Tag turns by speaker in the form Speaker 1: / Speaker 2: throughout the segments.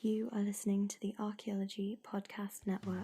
Speaker 1: You are listening to the Archaeology Podcast Network.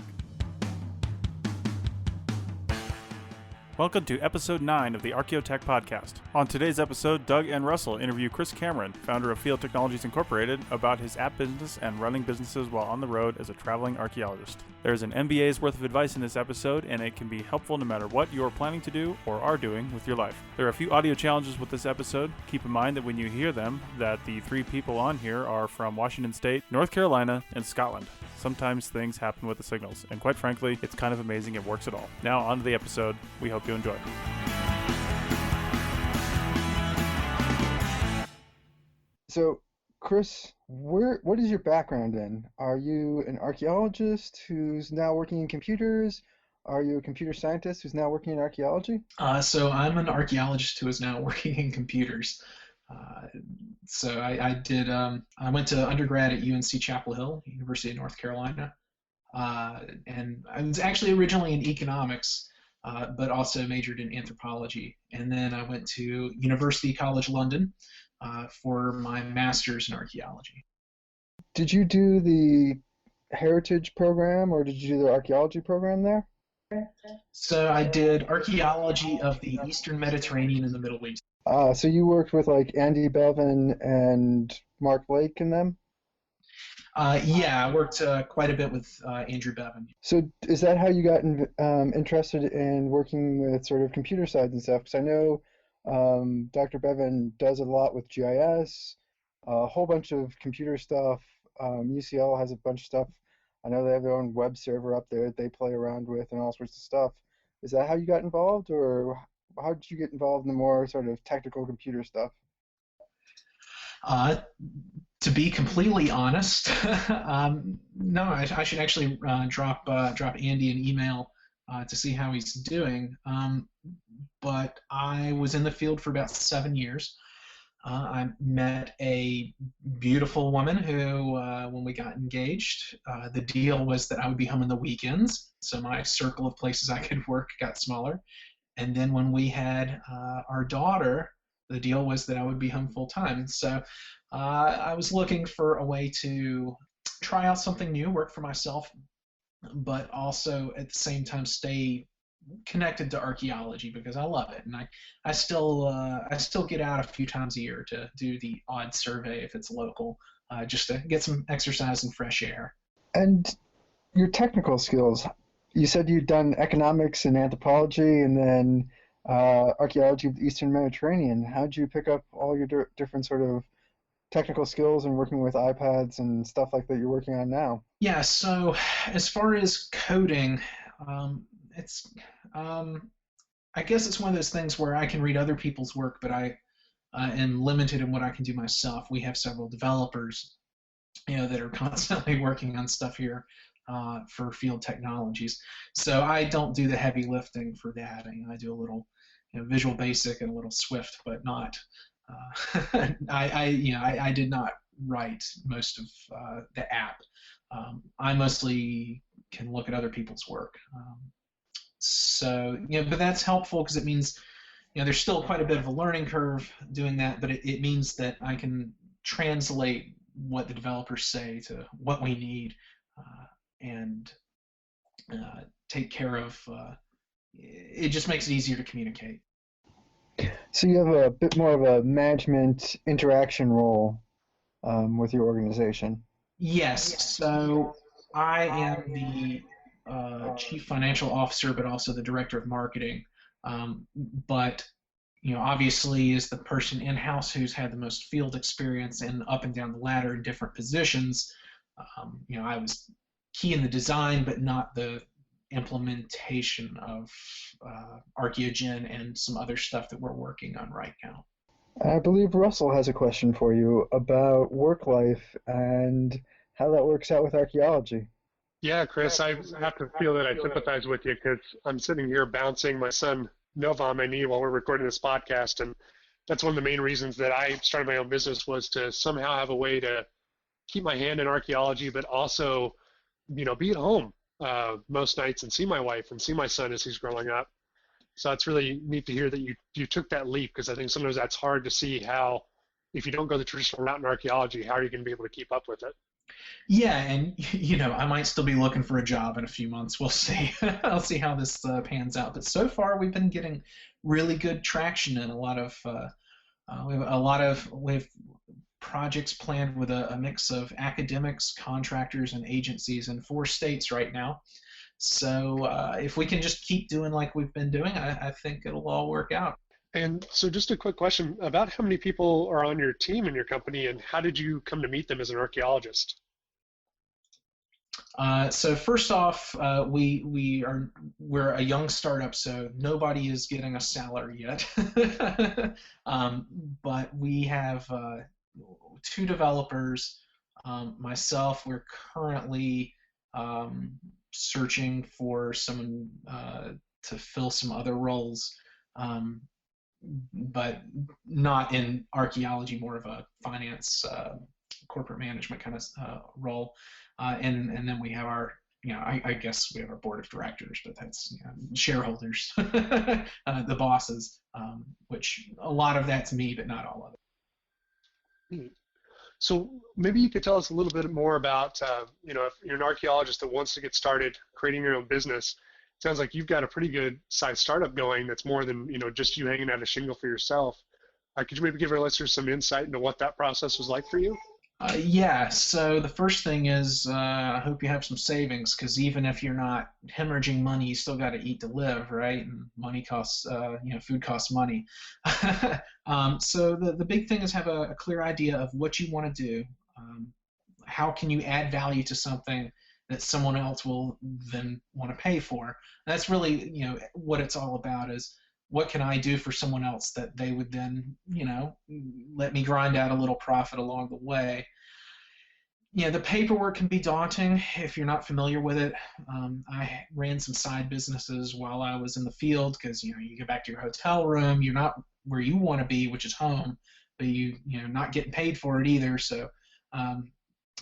Speaker 2: Welcome to episode 9 of the Archaeotech Podcast. On today's episode, Doug and Russell interview Chris Cameron, founder of Field Technologies Incorporated, about his app business and running businesses while on the road as a traveling archaeologist. There's an MBA's worth of advice in this episode, and it can be helpful no matter what you're planning to do or are doing with your life. There are a few audio challenges with this episode. Keep in mind that when you hear them, that the three people on here are from Washington State, North Carolina, and Scotland. Sometimes things happen with the signals, and quite frankly, it's kind of amazing it works at all. Now, on to the episode. We hope you enjoy.
Speaker 3: So, Chris, what is your background in? Are you an archaeologist who's now working in computers? Are you a computer scientist who's now working in archaeology?
Speaker 4: So I'm an archaeologist who is now working in computers. So I went to undergrad at UNC Chapel Hill, University of North Carolina, and I was actually originally in economics, but also majored in anthropology. And then I went to University College London for my master's in archaeology.
Speaker 3: Did you do the heritage program or did you do the archaeology program there?
Speaker 4: So I did archaeology of the Eastern Mediterranean and the Middle East.
Speaker 3: So you worked with like Andy Bevan and Mark Blake and them?
Speaker 4: Yeah, I worked quite a bit with Andrew Bevan.
Speaker 3: So is that how you got interested in working with sort of computer sides and stuff? Because I know Dr. Bevan does a lot with GIS, a whole bunch of computer stuff. UCL has a bunch of stuff. I know they have their own web server up there that they play around with and all sorts of stuff. Is that how you got involved, or how did you get involved in the more sort of technical computer stuff?
Speaker 4: To be completely honest, no, I should actually drop Andy an email to see how he's doing. But I was in the field for about 7 years. I met a beautiful woman who, when we got engaged, the deal was that I would be home on the weekends, so my circle of places I could work got smaller. And then when we had our daughter, the deal was that I would be home full time. So I was looking for a way to try out something new, work for myself, but also at the same time stay connected to archaeology because I love it, and I still get out a few times a year to do the odd survey if it's local, just to get some exercise and fresh air.
Speaker 3: And your technical skills, you said you'd done economics and anthropology and then archaeology of the Eastern Mediterranean. How did you pick up all your different sort of technical skills and working with iPads and stuff like that you're working on now?
Speaker 4: Yeah, so as far as coding, I guess it's one of those things where I can read other people's work, but I am limited in what I can do myself. We have several developers, that are constantly working on stuff here for Field Technologies. So I don't do the heavy lifting for that. I do a little, Visual Basic and a little Swift, but not. I did not write most of the app. I mostly can look at other people's work. So, but that's helpful because it means, there's still quite a bit of a learning curve doing that, but it means that I can translate what the developers say to what we need and take care of, it just makes it easier to communicate.
Speaker 3: So you have a bit more of a management interaction role with your organization.
Speaker 4: Yes, so I am the chief financial officer, but also the director of marketing. But obviously, is the person in-house who's had the most field experience and up and down the ladder in different positions. I was key in the design, but not the implementation of Archaeogen and some other stuff that we're working on right now.
Speaker 3: I believe Russell has a question for you about work life and how that works out with archaeology.
Speaker 5: Yeah, Chris, I have to feel that I sympathize with you because I'm sitting here bouncing my son Nova on my knee while we're recording this podcast, and that's one of the main reasons that I started my own business was to somehow have a way to keep my hand in archaeology, but also, be at home most nights and see my wife and see my son as he's growing up. So it's really neat to hear that you took that leap because I think sometimes that's hard to see how, if you don't go the traditional route in archaeology, how are you going to be able to keep up with it?
Speaker 4: Yeah, and I might still be looking for a job in a few months. We'll see. I'll see how this pans out. But so far, we've been getting really good traction and a lot of we have projects planned with a mix of academics, contractors, and agencies in 4 states right now. So if we can just keep doing like we've been doing, I think it'll all work out.
Speaker 5: And so, just a quick question about how many people are on your team in your company, and how did you come to meet them as an archaeologist?
Speaker 4: So first off, we're a young startup, so nobody is getting a salary yet. um, but we have 2 developers. Myself, we're currently searching for someone to fill some other roles, um, but not in archaeology, more of a finance, corporate management kind of role. And then we have our, I guess we have our board of directors, but that's shareholders, the bosses, which a lot of that's me, but not all of it.
Speaker 5: So maybe you could tell us a little bit more about, if you're an archaeologist that wants to get started creating your own business. It sounds like you've got a pretty good size startup going that's more than, just you hanging out a shingle for yourself. Could you maybe give our listeners some insight into what that process was like for you?
Speaker 4: Yeah, so the first thing is I hope you have some savings, because even if you're not hemorrhaging money, you still got to eat to live, right? And money costs, food costs money. So the big thing is have a clear idea of what you want to do. How can you add value to something that someone else will then want to pay for? And that's really, what it's all about is what can I do for someone else that they would then, let me grind out a little profit along the way. The paperwork can be daunting if you're not familiar with it. I ran some side businesses while I was in the field because, you get back to your hotel room, you're not where you want to be, which is home, but not getting paid for it either. So I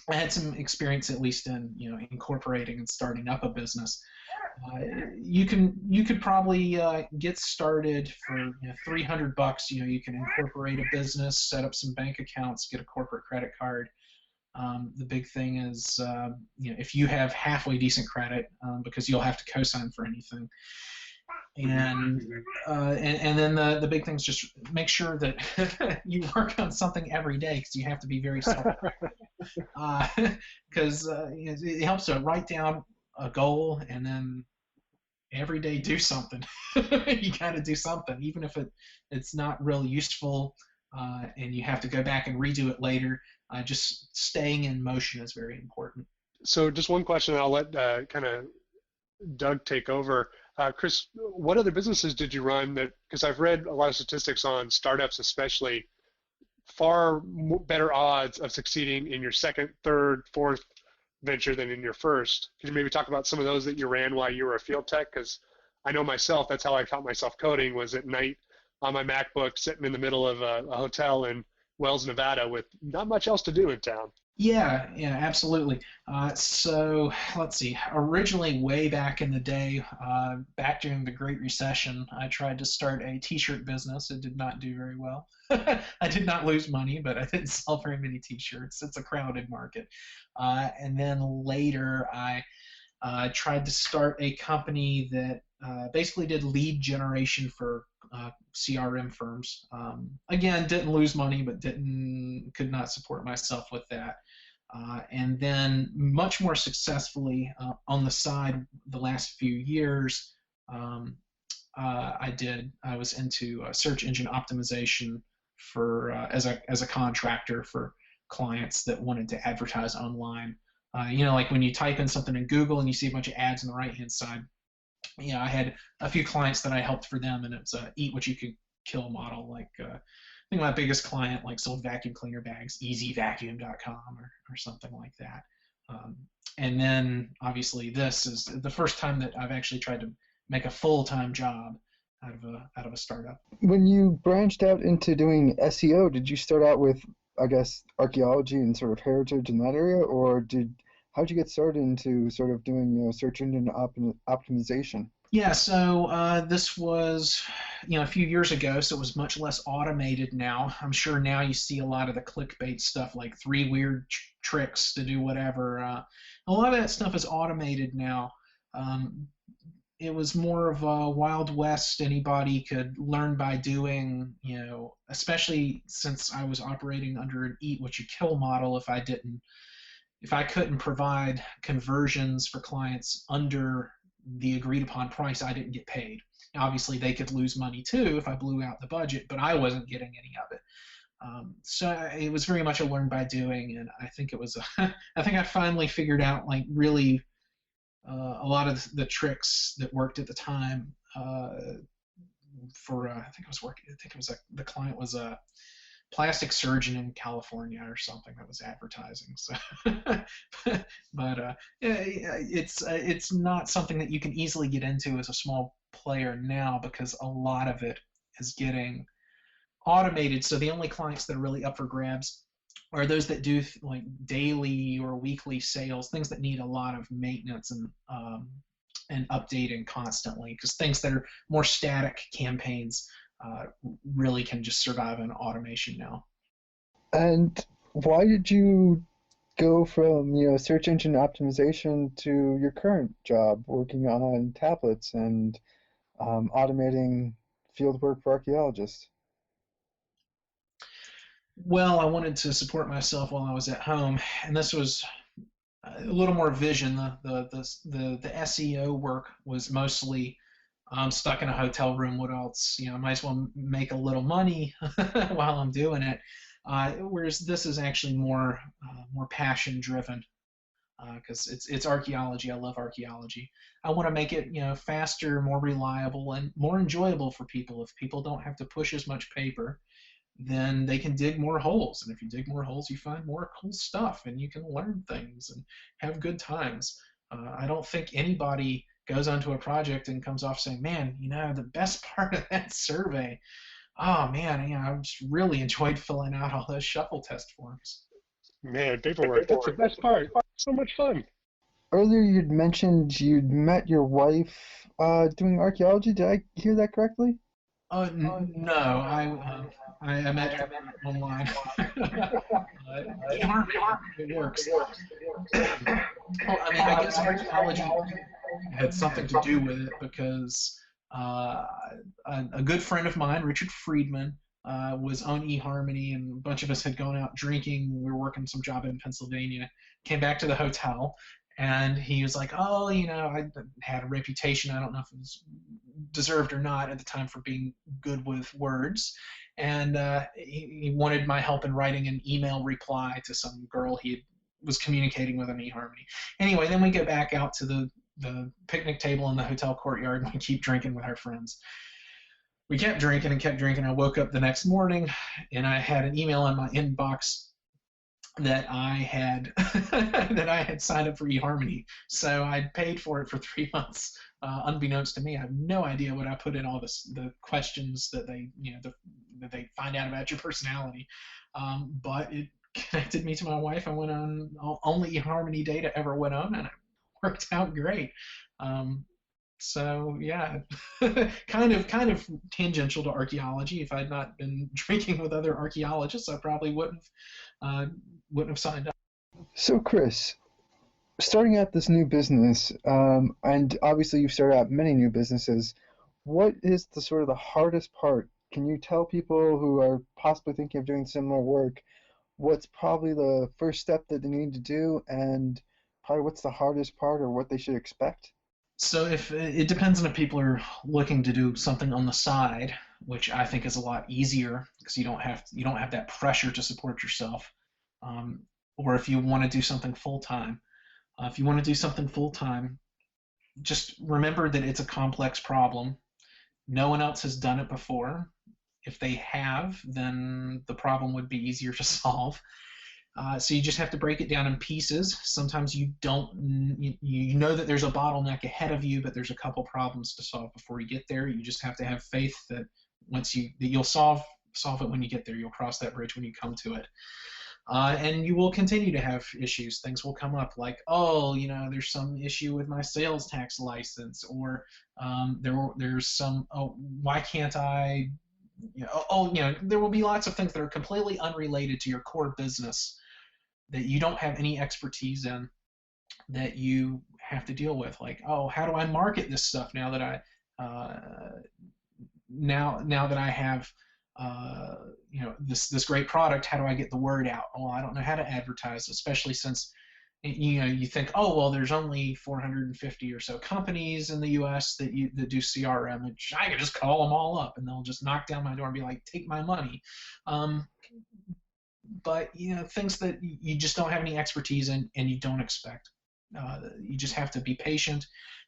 Speaker 4: had some experience at least in, incorporating and starting up a business. You could probably get started for $300. You can incorporate a business, set up some bank accounts, get a corporate credit card. The big thing is if you have halfway decent credit, because you'll have to co-sign for anything. And then the big thing is just make sure that you work on something every day, because you have to be very self because it helps to write down a goal and then every day do something. You got to do something, even if it's not real useful, and you have to go back and redo it later. Just staying in motion is very important.
Speaker 5: So just one question, and I'll let kind of Doug take over. Chris, what other businesses did you run that, because I've read a lot of statistics on startups especially, far better odds of succeeding in your second, third, fourth venture than in your first. Could you maybe talk about some of those that you ran while you were a field tech? Because I know myself, that's how I taught myself coding, was at night on my MacBook sitting in the middle of a hotel in Wells, Nevada with not much else to do in town.
Speaker 4: Yeah, absolutely. So let's see. Originally, way back in the day, back during the Great Recession, I tried to start a T-shirt business. It did not do very well. I did not lose money, but I didn't sell very many T-shirts. It's a crowded market. And then later, I tried to start a company that basically did lead generation for CRM firms. Again, didn't lose money, but could not support myself with that. And then much more successfully on the side the last few years, I was into search engine optimization for as a contractor for clients that wanted to advertise online. Like when you type in something in Google and you see a bunch of ads on the right-hand side. I had a few clients that I helped for them, and it's a eat what you could kill model. Like I think my biggest client sold vacuum cleaner bags, easyvacuum.com or something like that. And then obviously this is the first time that I've actually tried to make a full-time job out of a startup.
Speaker 3: When you branched out into doing SEO, did you start out with, I guess, archaeology and sort of heritage in that area, or how'd you get started into sort of doing search engine optimization?
Speaker 4: Yeah, so this was a few years ago, so it was much less automated now. I'm sure now you see a lot of the clickbait stuff like 3 weird tricks to do whatever. A lot of that stuff is automated now. It was more of a Wild West. Anybody could learn by doing, especially since I was operating under an eat what you kill model. If I couldn't provide conversions for clients under the agreed upon price, I didn't get paid. Now, obviously, they could lose money too if I blew out the budget, but I wasn't getting any of it. So it was very much a learn by doing, and I think it was. I think I finally figured out really a lot of the tricks that worked at the time. I think it was the client was a plastic surgeon in California or something that was advertising. So, but it's not something that you can easily get into as a small player now, because a lot of it is getting automated. So the only clients that are really up for grabs are those that do like daily or weekly sales, things that need a lot of maintenance and updating constantly, because things that are more static campaigns really can just survive in automation now.
Speaker 3: And why did you go from search engine optimization to your current job working on tablets and automating fieldwork for archaeologists?
Speaker 4: Well, I wanted to support myself while I was at home, and this was a little more vision. The SEO work was mostly I'm stuck in a hotel room. What else? I might as well make a little money while I'm doing it. Whereas this is actually more passion driven, because it's archaeology. I love archaeology. I want to make it faster, more reliable, and more enjoyable for people. If people don't have to push as much paper, then they can dig more holes. And if you dig more holes, you find more cool stuff, and you can learn things and have good times. I don't think anybody goes onto a project and comes off saying, man, the best part of that survey, oh man, I just really enjoyed filling out all those shuffle test forms.
Speaker 5: Man, paperwork, that's the best part. So much fun.
Speaker 3: Earlier you'd mentioned you'd met your wife doing archaeology. Did I hear that correctly?
Speaker 4: No, I met her online. It works. Well, I guess archaeology had something to do with it, because a good friend of mine, Richard Friedman, was on eHarmony, and a bunch of us had gone out drinking. We were working some job in Pennsylvania, came back to the hotel, and he was like, oh, I had a reputation. I don't know if it was deserved or not at the time for being good with words. And he wanted my help in writing an email reply to some girl he was communicating with on eHarmony. Anyway, then we get back out to the picnic table in the hotel courtyard, and we keep drinking with our friends. We kept drinking and kept drinking. I woke up the next morning, and I had an email in my inbox that I had signed up for eHarmony. So I'd paid for it for 3 months, unbeknownst to me. I have no idea what I put in all the questions that that they find out about your personality. But it connected me to my wife. I went on only eHarmony data ever went on, and it worked out great. So yeah, kind of tangential to archaeology. If I'd not been drinking with other archaeologists, I probably wouldn't have signed up.
Speaker 3: So Chris, starting out this new business, and obviously you've started out many new businesses, what is the hardest part? Can you tell people who are possibly thinking of doing similar work what's probably the first step that they need to do, and probably what's the hardest part or what they should expect?
Speaker 4: So if it depends on if people are looking to do something on the side, which I think is a lot easier because you don't have that pressure to support yourself, or if you want to do something full time. If you want to do something full time, just remember that it's a complex problem. No one else has done it before. If they have, then the problem would be easier to solve. So you just have to break it down in pieces. Sometimes you know that there's a bottleneck ahead of you, but there's a couple problems to solve before you get there. You just have to have faith that you'll solve it when you get there. You'll cross that bridge when you come to it. And you will continue to have issues. Things will come up like, oh, there's some issue with my sales tax license, or there's some, oh, why can't I, there will be lots of things that are completely unrelated to your core business that you don't have any expertise in, that you have to deal with. Like, oh, how do I market this stuff now that I have this great product? How do I get the word out? Oh, I don't know how to advertise, especially since you think, oh, well, there's only 450 or so companies in the U.S. that do CRM, and I can just call them all up and they'll just knock down my door and be like, take my money. But things that you just don't have any expertise in and you don't expect. You just have to be patient,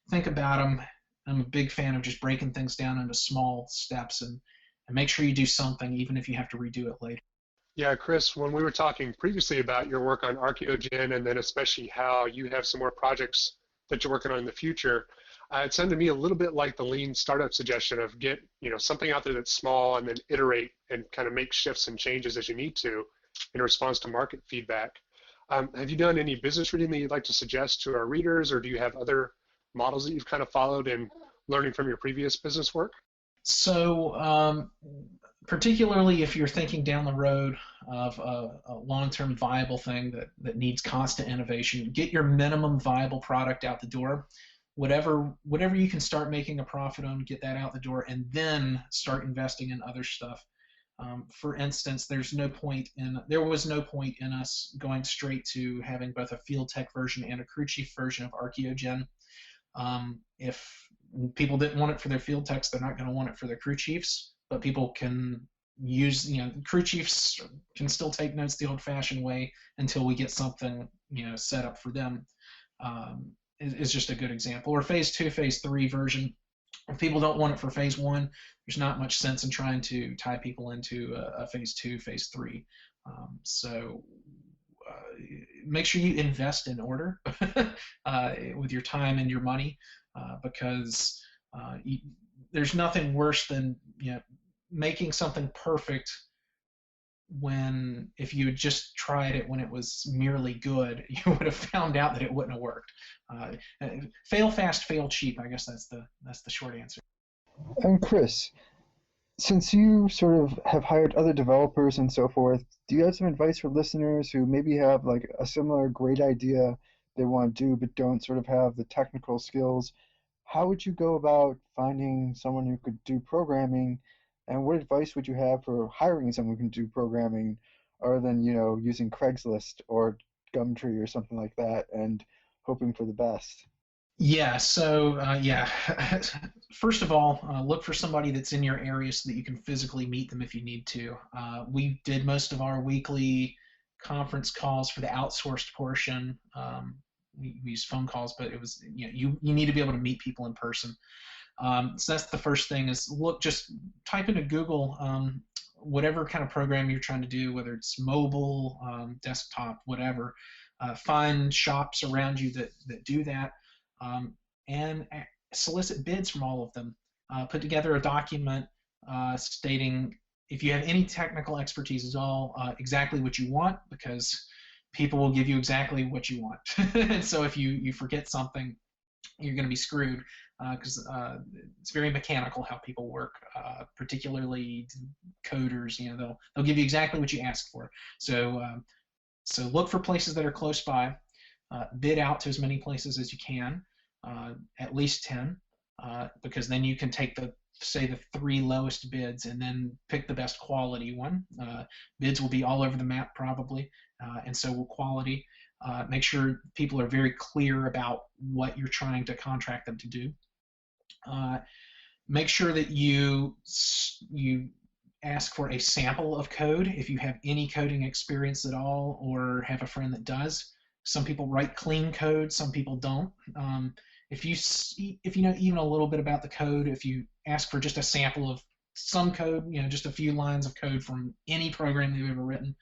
Speaker 4: think about them. I'm a big fan of just breaking things down into small steps and make sure you do something, even if you have to redo it later.
Speaker 5: Yeah, Chris, when we were talking previously about your work on Archaeogen, and then especially how you have some more projects that you're working on in the future, it sounded to me a little bit like the lean startup suggestion of get something out there that's small and then iterate and kind of make shifts and changes as you need to in response to market feedback. Have you done any business reading that you'd like to suggest to our readers, or do you have other models that you've kind of followed in learning from your previous business work?
Speaker 4: So particularly if you're thinking down the road of a long-term viable thing that needs constant innovation, get your minimum viable product out the door. Whatever you can start making a profit on, get that out the door, and then start investing in other stuff. For instance, there was no point in us going straight to having both a field tech version and a crew chief version of Archaeogen. If people didn't want it for their field techs, they're not going to want it for their crew chiefs. But people can use, crew chiefs can still take notes the old-fashioned way until we get something, set up for them. Is just a good example. Or phase 2, phase 3 version. If people don't want it for phase 1, there's not much sense in trying to tie people into a phase 2, phase 3. So make sure you invest in order with your time and your money, because there's nothing worse than making something perfect when, if you had just tried it when it was merely good, you would have found out that it wouldn't have worked. Fail fast, fail cheap. I guess that's the short answer.
Speaker 3: And Chris, since you sort of have hired other developers and so forth, do you have some advice for listeners who maybe have like a similar great idea they want to do but don't sort of have the technical skills? How would you go about finding someone who could do programming, and what advice would you have for hiring someone who can do programming other than, using Craigslist or Gumtree or something like that and hoping for the best?
Speaker 4: Yeah, so first of all, look for somebody that's in your area so that you can physically meet them if you need to. We did most of our weekly conference calls for the outsourced portion. We used phone calls, but it was, you need to be able to meet people in person. So that's the first thing, is just type into Google whatever kind of program you're trying to do, whether it's mobile, desktop, whatever. Find shops around you that do that. And solicit bids from all of them. Put together a document stating, if you have any technical expertise at all, exactly what you want, because people will give you exactly what you want. And so if you forget something, you're going to be screwed, because it's very mechanical how people work, particularly coders. They'll give you exactly what you ask for. So look for places that are close by. Bid out to as many places as you can. At least 10, because then you can take the 3 lowest bids and then pick the best quality one. Bids will be all over the map probably, and so will quality. Make sure people are very clear about what you're trying to contract them to do. Make sure that you ask for a sample of code if you have any coding experience at all or have a friend that does. Some people write clean code, some people don't. If you know even a little bit about the code, if you ask for just a sample of some code, just a few lines of code from any program they've ever written,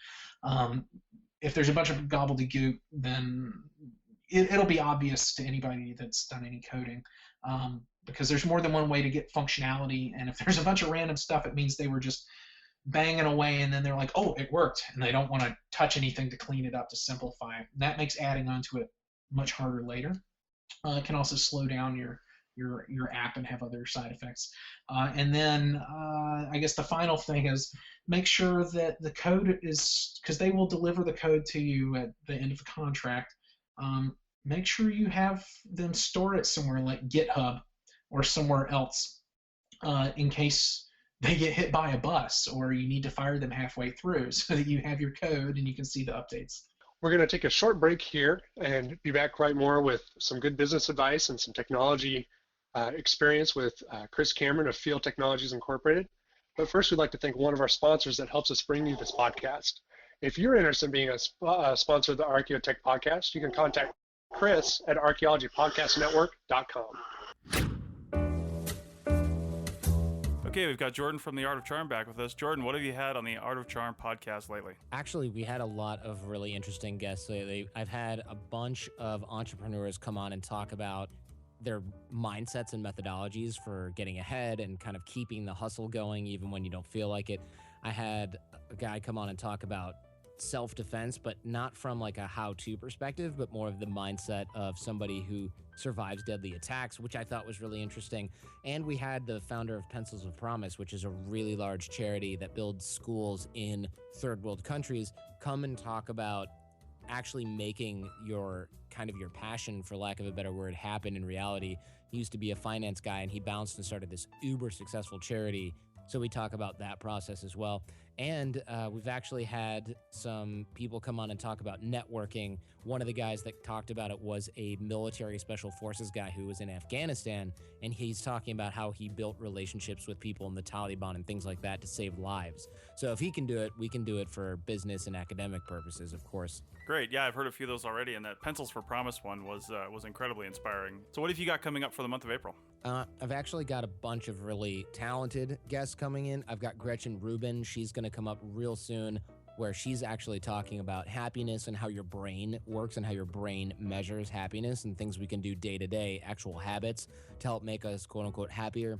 Speaker 4: if there's a bunch of gobbledygook, then it'll be obvious to anybody that's done any coding, because there's more than one way to get functionality, and if there's a bunch of random stuff, it means they were just banging away, and then they're like, oh, it worked, and they don't want to touch anything to clean it up, to simplify. And that makes adding onto it much harder later. It can also slow down your app and have other side effects. And then I guess the final thing is make sure that the code is, because they will deliver the code to you at the end of the contract. Make sure you have them store it somewhere like GitHub or somewhere else in case they get hit by a bus or you need to fire them halfway through, so that you have your code and you can see the updates.
Speaker 5: We're going to take a short break here and be back right more with some good business advice and some technology experience with Chris Cameron of Field Technologies Incorporated. But first, we'd like to thank one of our sponsors that helps us bring you this podcast. If you're interested in being a sponsor of the Archaeotech podcast, you can contact Chris at archaeologypodcastnetwork.com.
Speaker 2: Okay, we've got Jordan from The Art of Charm back with us. Jordan, what have you had on the Art of Charm podcast lately?
Speaker 6: Actually, we had a lot of really interesting guests lately. I've had a bunch of entrepreneurs come on and talk about their mindsets and methodologies for getting ahead and kind of keeping the hustle going even when you don't feel like it. I had a guy come on and talk about self-defense, but not from like a how-to perspective, but more of the mindset of somebody who survives deadly attacks, which I thought was really interesting. And we had the founder of Pencils of Promise, which is a really large charity that builds schools in third world countries, come and talk about actually making your kind of your passion, for lack of a better word, happen in reality. He used to be a finance guy and he bounced and started this uber successful charity. So we talk about that process as well. And we've actually had some people come on and talk about networking. One of the guys that talked about it was a military special forces guy who was in Afghanistan, and he's talking about how he built relationships with people in the Taliban and things like that to save lives. So if he can do it, we can do it for business and academic purposes, of course.
Speaker 2: Great. Yeah, I've heard a few of those already, and that Pencils for Promise one was incredibly inspiring. So what have you got coming up for the month of April?
Speaker 6: I've actually got a bunch of really talented guests coming in. I've got Gretchen Rubin. She's going to come up real soon, where she's actually talking about happiness and how your brain works and how your brain measures happiness and things we can do day to day, actual habits to help make us quote unquote happier.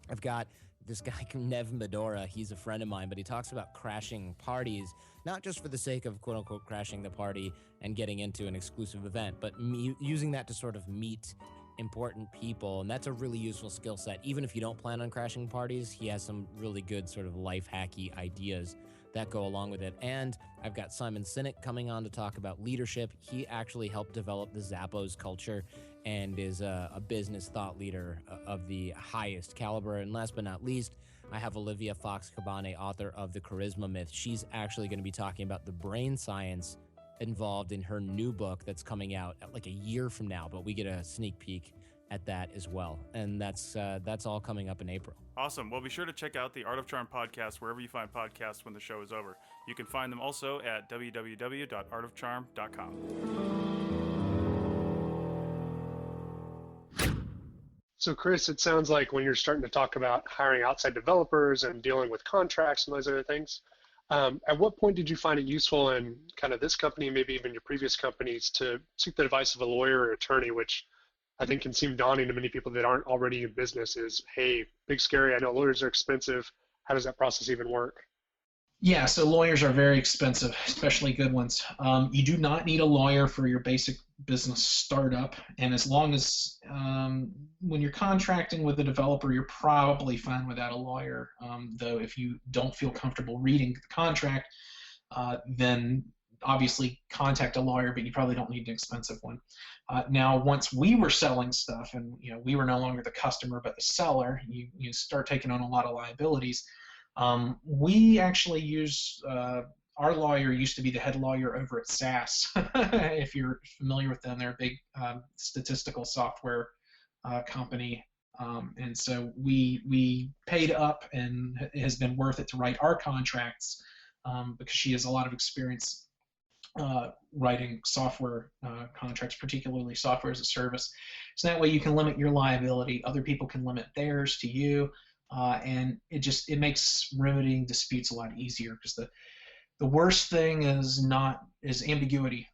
Speaker 6: I've got this guy, Nev Medora. He's a friend of mine, but he talks about crashing parties, not just for the sake of quote unquote crashing the party and getting into an exclusive event, but using that to sort of meet important people. And that's a really useful skill set. Even if you don't plan on crashing parties, he has some really good sort of life hacky ideas that go along with it. And I've got Simon Sinek coming on to talk about leadership. He actually helped develop the Zappos culture and is a business thought leader of the highest caliber. And last but not least, I have Olivia Fox-Cabane, author of The Charisma Myth. She's actually going to be talking about the brain science involved in her new book that's coming out like a year from now, but we get a sneak peek at that as well. And that's all coming up in April.
Speaker 2: Awesome. Well, be sure to check out the Art of Charm podcast wherever you find podcasts when the show is over. You can find them also at www.artofcharm.com.
Speaker 5: So Chris, it sounds like when you're starting to talk about hiring outside developers and dealing with contracts and those other things, at what point did you find it useful in kind of this company, maybe even your previous companies, to seek the advice of a lawyer or attorney, which I think can seem daunting to many people that aren't already in business? Is, hey, big scary, I know lawyers are expensive. How does that process even work?
Speaker 4: Yeah, so lawyers are very expensive, especially good ones. You do not need a lawyer for your basic business startup, and as long as when you're contracting with a developer, you're probably fine without a lawyer. Though if you don't feel comfortable reading the contract, then obviously contact a lawyer, but you probably don't need an expensive one. Now, once we were selling stuff, and we were no longer the customer but the seller, you start taking on a lot of liabilities. We actually use our lawyer used to be the head lawyer over at SAS. If you're familiar with them, they're a big statistical software company, and so we paid up, and it has been worth it to write our contracts because she has a lot of experience writing software contracts, particularly software as a service. So that way you can limit your liability, other people can limit theirs to you, and it makes remedying disputes a lot easier, because the worst thing is ambiguity.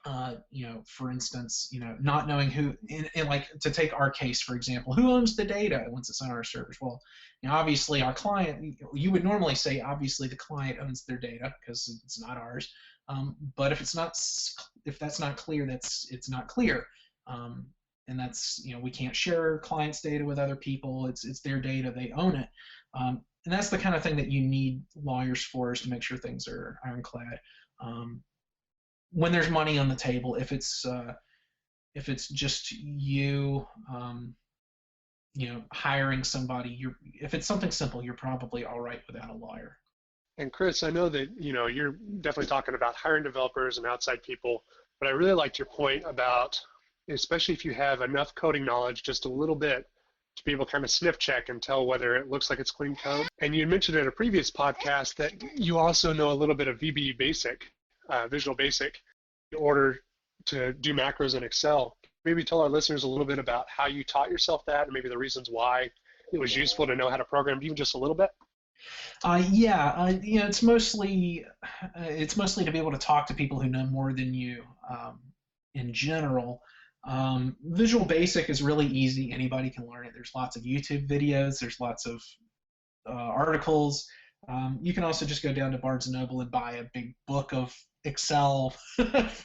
Speaker 4: For instance, not knowing who, in like to take our case for example, who owns the data once it's on our servers. Well, obviously our client, you would normally say obviously the client owns their data because it's not ours. But if that's not clear, it's not clear. And that's, we can't share clients' data with other people. It's their data, they own it. And that's the kind of thing that you need lawyers for, is to make sure things are ironclad. When there's money on the table, if it's just you, hiring somebody, if it's something simple, you're probably all right without a lawyer.
Speaker 5: And Chris, I know that you're definitely talking about hiring developers and outside people, but I really liked your point about, especially if you have enough coding knowledge, just a little bit, to be able to kind of sniff check and tell whether it looks like it's clean code. And you mentioned in a previous podcast that you also know a little bit of VB Basic, Visual Basic, in order to do macros in Excel. Maybe tell our listeners a little bit about how you taught yourself that, and maybe the reasons why it was useful to know how to program, even just a little bit.
Speaker 4: It's mostly to be able to talk to people who know more than you in general. Visual Basic is really easy. Anybody can learn it. There's lots of YouTube videos. There's lots of articles. You can also just go down to Barnes & Noble and buy a big book of Excel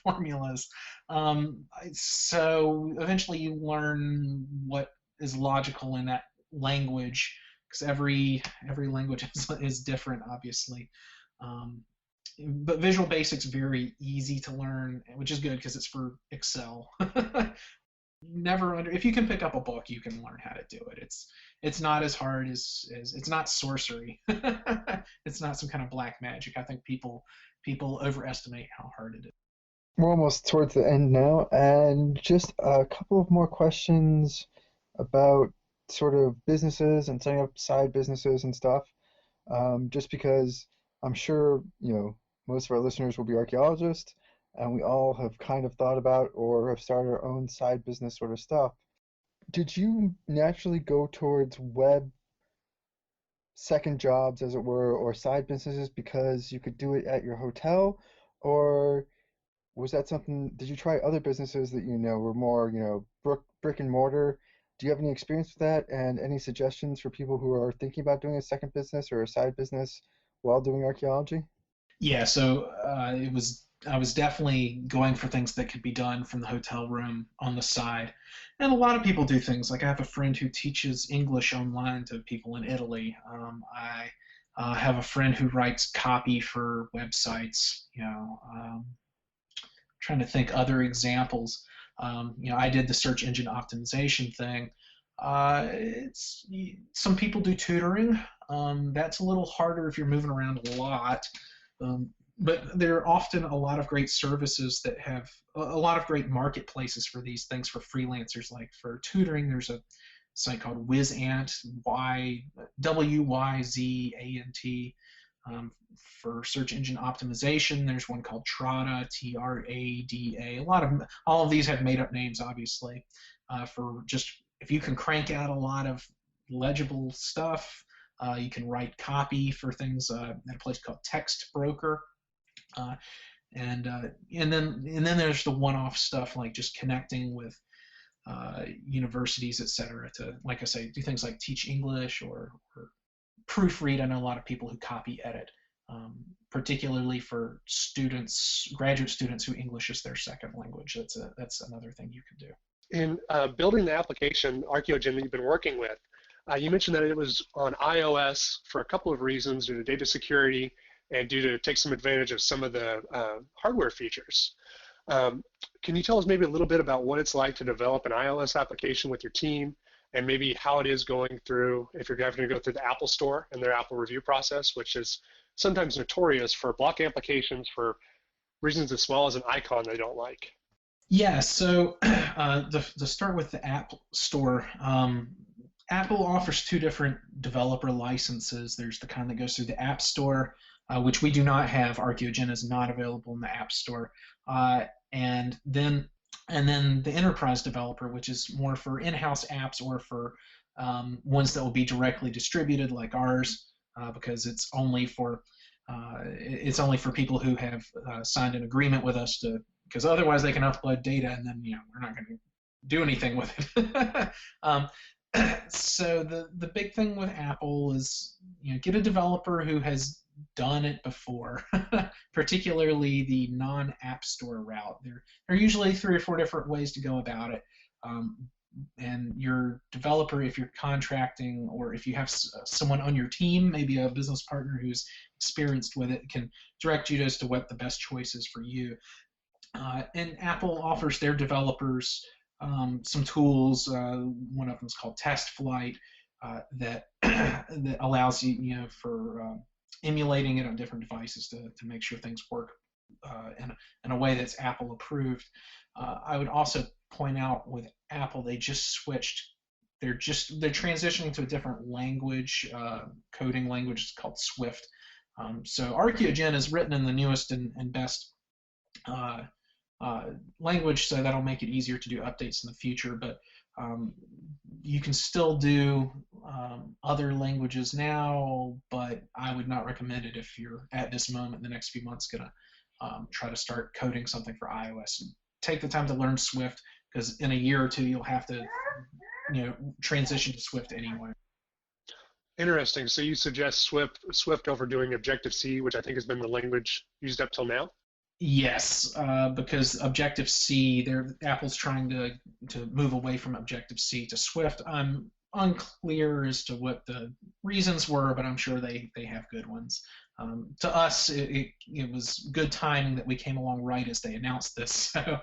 Speaker 4: formulas. So eventually you learn what is logical in that language, because every language is different, obviously. But Visual Basic's very easy to learn, which is good because it's for Excel. If you can pick up a book, you can learn how to do it. It's not as hard as it's not sorcery. It's not some kind of black magic. I think people overestimate how hard it is.
Speaker 3: We're almost towards the end now, and just a couple of more questions about sort of businesses and setting up side businesses and stuff. Just because I'm sure most of our listeners will be archaeologists, and we all have kind of thought about or have started our own side business sort of stuff. Did you naturally go towards web second jobs, as it were, or side businesses because you could do it at your hotel, or was that something? Did you try other businesses that were more brick and mortar? Do you have any experience with that, and any suggestions for people who are thinking about doing a second business or a side business while doing archaeology?
Speaker 4: Yeah, so I was definitely going for things that could be done from the hotel room on the side. And a lot of people do things. Like I have a friend who teaches English online to people in Italy. I have a friend who writes copy for websites. Trying to think other examples. I did the search engine optimization thing. Some people do tutoring. That's a little harder if you're moving around a lot. But there are often a lot of great services that have a lot of great marketplaces for these things for freelancers. Like for tutoring, there's a site called Wyzant, WYZANT. For search engine optimization, there's one called Trada, TRADA. All of these have made-up names, obviously. For just if you can crank out a lot of legible stuff, you can write copy for things at a place called Text Broker. And then there's the one-off stuff like just connecting with universities, etc. to, like I say, do things like teach English or proofread. I know a lot of people who copy edit, particularly for graduate students who English is their second language. That's another thing you can do.
Speaker 5: In building the application, Archaeogen, that you've been working with, you mentioned that it was on iOS for a couple of reasons, due to data security and due to take some advantage of some of the hardware features. Can you tell us maybe a little bit about what it's like to develop an iOS application with your team, and maybe how it is going through, if you're having to go through the Apple Store and their Apple review process, which is sometimes notorious for block applications for reasons as small as an icon they don't like?
Speaker 4: Yeah, so to start with the App Store, Apple offers two different developer licenses. There's the kind that goes through the App Store, which we do not have. Archaeogen is not available in the App Store. And then the enterprise developer, which is more for in-house apps or for ones that will be directly distributed like ours, because it's only for people who have signed an agreement with us to because otherwise they can upload data and then we're not going to do anything with it. So the big thing with Apple is get a developer who has done it before, particularly the non-App Store route. There are usually 3 or 4 different ways to go about it. And your developer, if you're contracting or if you have someone on your team, maybe a business partner who's experienced with it, can direct you as to what the best choice is for you. And Apple offers their developers some tools. One of them is called Test Flight that that allows you for emulating it on different devices to make sure things work in a way that's Apple approved. I would also point out with Apple, they just switched. They're transitioning to a different language, coding language. It's called Swift. So Archaeogen is written in the newest and best language, so that'll make it easier to do updates in the future. But you can still do other languages now, but I would not recommend it if you're at this moment in the next few months going to try to start coding something for iOS. Take the time to learn Swift, because in a year or two you'll have to transition to Swift anyway.
Speaker 5: Interesting. So you suggest Swift over doing Objective-C, which I think has been the language used up till now?
Speaker 4: Yes, because Objective-C, Apple's trying to move away from Objective-C to Swift. I'm unclear as to what the reasons were, but I'm sure they have good ones. To us, it was good timing that we came along right as they announced this, so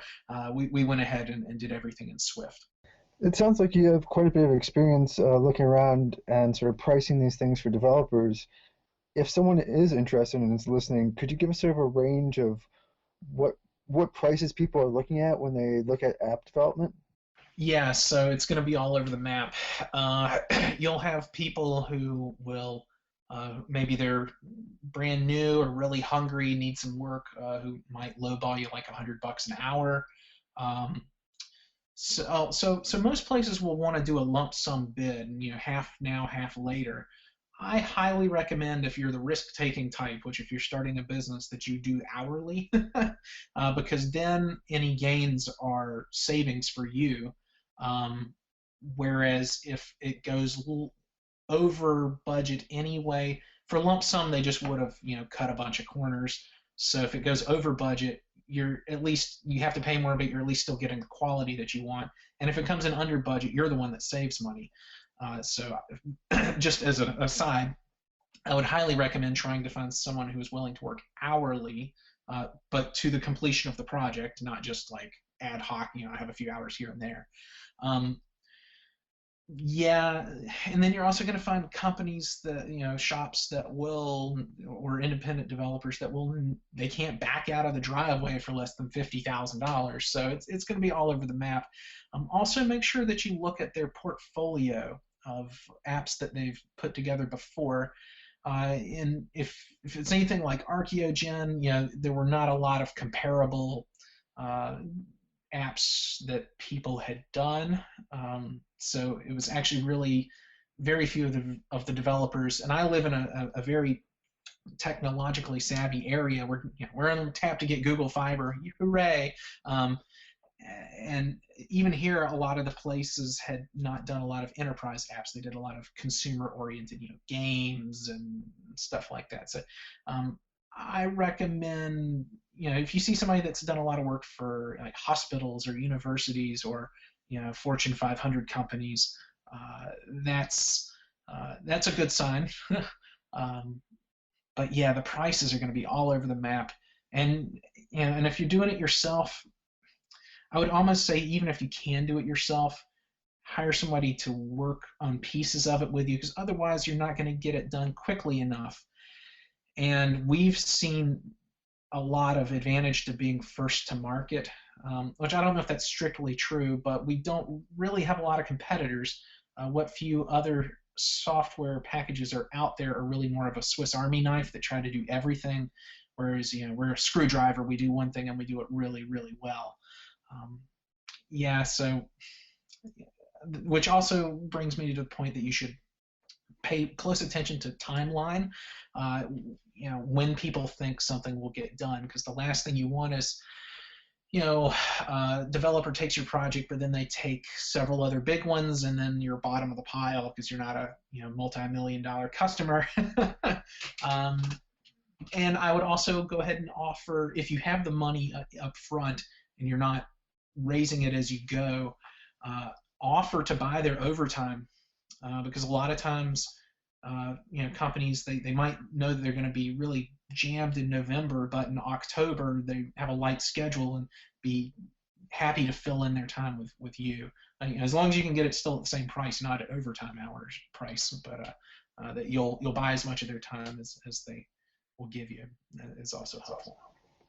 Speaker 4: we went ahead and did everything in Swift.
Speaker 3: It sounds like you have quite a bit of experience looking around and sort of pricing these things for developers. If someone is interested and is listening, could you give us sort of a range of what prices people are looking at when they look at app development?
Speaker 4: Yeah, so it's going to be all over the map. You'll have people who will maybe they're brand new or really hungry, need some work, who might lowball you like $100 an hour. So most places will want to do a lump sum bid, half now, half later. I highly recommend, if you're the risk-taking type, which if you're starting a business, that you do hourly, because then any gains are savings for you. Whereas if it goes over budget anyway, for lump sum they just would have cut a bunch of corners. So if it goes over budget, you have to pay more, but you're at least still getting the quality that you want. And if it comes in under budget, you're the one that saves money. So just as an aside, I would highly recommend trying to find someone who is willing to work hourly, but to the completion of the project, not just like ad hoc, I have a few hours here and there. Yeah, and then you're also going to find companies that, shops that will, or independent developers that they can't back out of the driveway for less than $50,000. So it's going to be all over the map. Also, make sure that you look at their portfolio of apps that they've put together before. And if it's anything like Archaeogen, there were not a lot of comparable apps that people had done. So it was actually really very few of the developers. And I live in a very technologically savvy area. We're on tap to get Google Fiber. Hooray! And even here, a lot of the places had not done a lot of enterprise apps. They did a lot of consumer-oriented, games and stuff like that. So I recommend, if you see somebody that's done a lot of work for like hospitals or universities or Fortune 500 companies, that's a good sign. But yeah, the prices are going to be all over the map, and if you're doing it yourself, I would almost say, even if you can do it yourself, hire somebody to work on pieces of it with you, because otherwise you're not going to get it done quickly enough. And we've seen a lot of advantage to being first to market, which I don't know if that's strictly true, but we don't really have a lot of competitors. What few other software packages are out there are really more of a Swiss Army knife that try to do everything, whereas we're a screwdriver. We do one thing and we do it really, really well. So which also brings me to the point that you should pay close attention to timeline. When people think something will get done, because the last thing you want is developer takes your project, but then they take several other big ones, and then you're bottom of the pile because you're not a multi-million-dollar customer. um, and I would also go ahead and offer, if you have the money up front and you're not raising it as you go, offer to buy their overtime, because a lot of times, companies, they might know that they're going to be really jammed in November, but in October they have a light schedule and be happy to fill in their time with you. As long as you can get it still at the same price, not at overtime hours price, but that you'll buy as much of their time as they will give you. That is also helpful.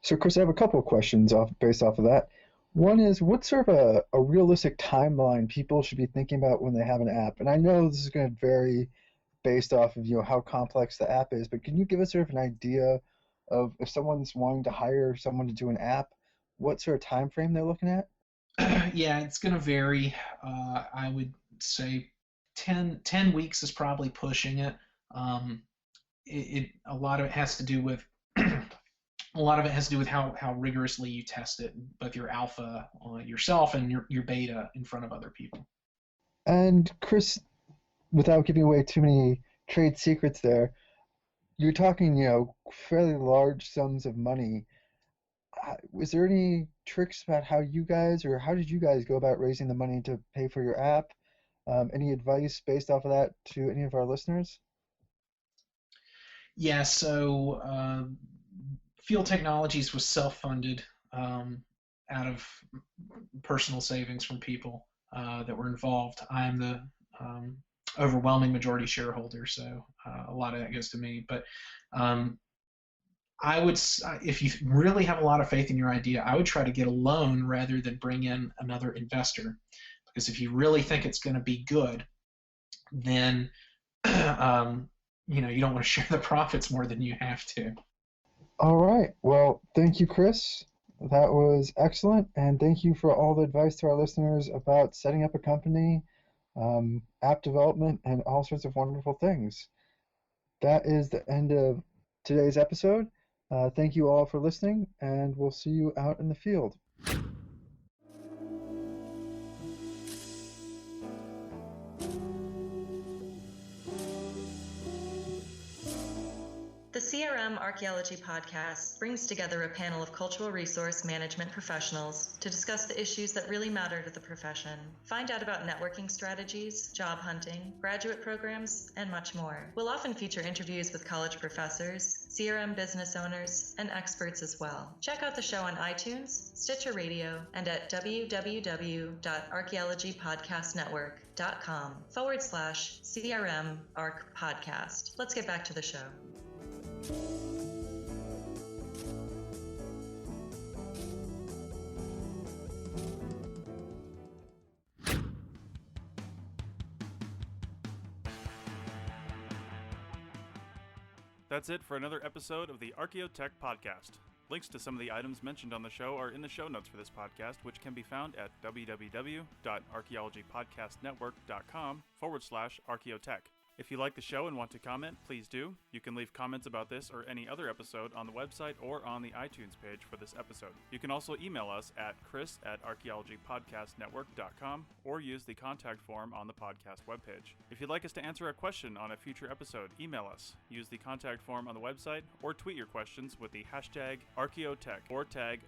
Speaker 3: So, Chris, I have a couple of questions based off of that. One is, what's sort of a realistic timeline people should be thinking about when they have an app? And I know this is going to vary based off of how complex the app is, but can you give us sort of an idea of, if someone's wanting to hire someone to do an app, what sort of time frame they're looking at?
Speaker 4: Yeah, it's going to vary. I would say 10 weeks is probably pushing it. A lot of it has to do with how rigorously you test it, both your alpha yourself and your beta in front of other people.
Speaker 3: And Chris, without giving away too many trade secrets there, you're talking, fairly large sums of money. Was there any tricks about how did you guys go about raising the money to pay for your app? Any advice based off of that to any of our listeners?
Speaker 4: Yeah, so Field Technologies was self-funded out of personal savings from people that were involved. I'm the overwhelming majority shareholder, so a lot of that goes to me. But I would, if you really have a lot of faith in your idea, I would try to get a loan rather than bring in another investor. Because if you really think it's going to be good, then you don't want to share the profits more than you have to.
Speaker 3: All right. Well, thank you, Chris. That was excellent. And thank you for all the advice to our listeners about setting up a company, app development, and all sorts of wonderful things. That is the end of today's episode. Thank you all for listening, and we'll see you out in the field.
Speaker 7: The CRM Archaeology podcast brings together a panel of cultural resource management professionals to discuss the issues that really matter to the profession. Find out about networking strategies, job hunting, graduate programs, and much more. We'll often feature interviews with college professors, CRM business owners, and experts as well. Check out the show on iTunes, Stitcher Radio, and at www.archaeologypodcastnetwork.com/CRM Arc Podcast. Let's get back to the show.
Speaker 2: That's it for another episode of the Archaeotech Podcast. Links to some of the items mentioned on the show are in the show notes for this podcast, which can be found at www.archaeologypodcastnetwork.com/Archaeotech. If you like the show and want to comment, please do. You can leave comments about this or any other episode on the website or on the iTunes page for this episode. You can also email us at chris@archaeologypodcastnetwork.com or use the contact form on the podcast webpage. If you'd like us to answer a question on a future episode, email us. Use the contact form on the website or tweet your questions with the hashtag Archaeotech or tag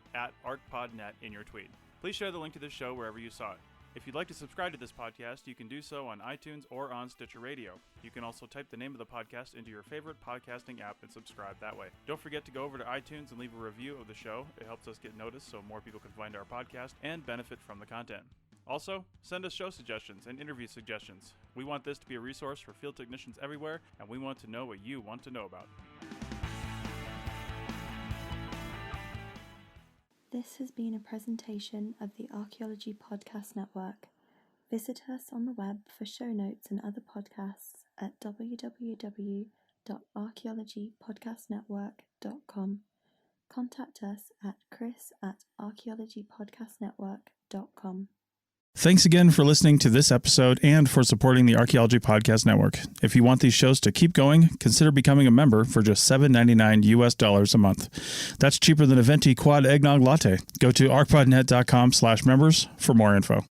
Speaker 2: @ArcPodNet in your tweet. Please share the link to this show wherever you saw it. If you'd like to subscribe to this podcast, you can do so on iTunes or on Stitcher Radio. You can also type the name of the podcast into your favorite podcasting app and subscribe that way. Don't forget to go over to iTunes and leave a review of the show. It helps us get noticed so more people can find our podcast and benefit from the content. Also, send us show suggestions and interview suggestions. We want this to be a resource for field technicians everywhere, and we want to know what you want to know about.
Speaker 1: This has been a presentation of the Archaeology Podcast Network. Visit us on the web for show notes and other podcasts at www.archaeologypodcastnetwork.com. Contact us at chris@archaeologypodcastnetwork.com.
Speaker 2: Thanks again for listening to this episode and for supporting the Archaeology Podcast Network. If you want these shows to keep going, consider becoming a member for just $7.99 US a month. That's cheaper than a venti quad eggnog latte. Go to arcpodnet.com/members for more info.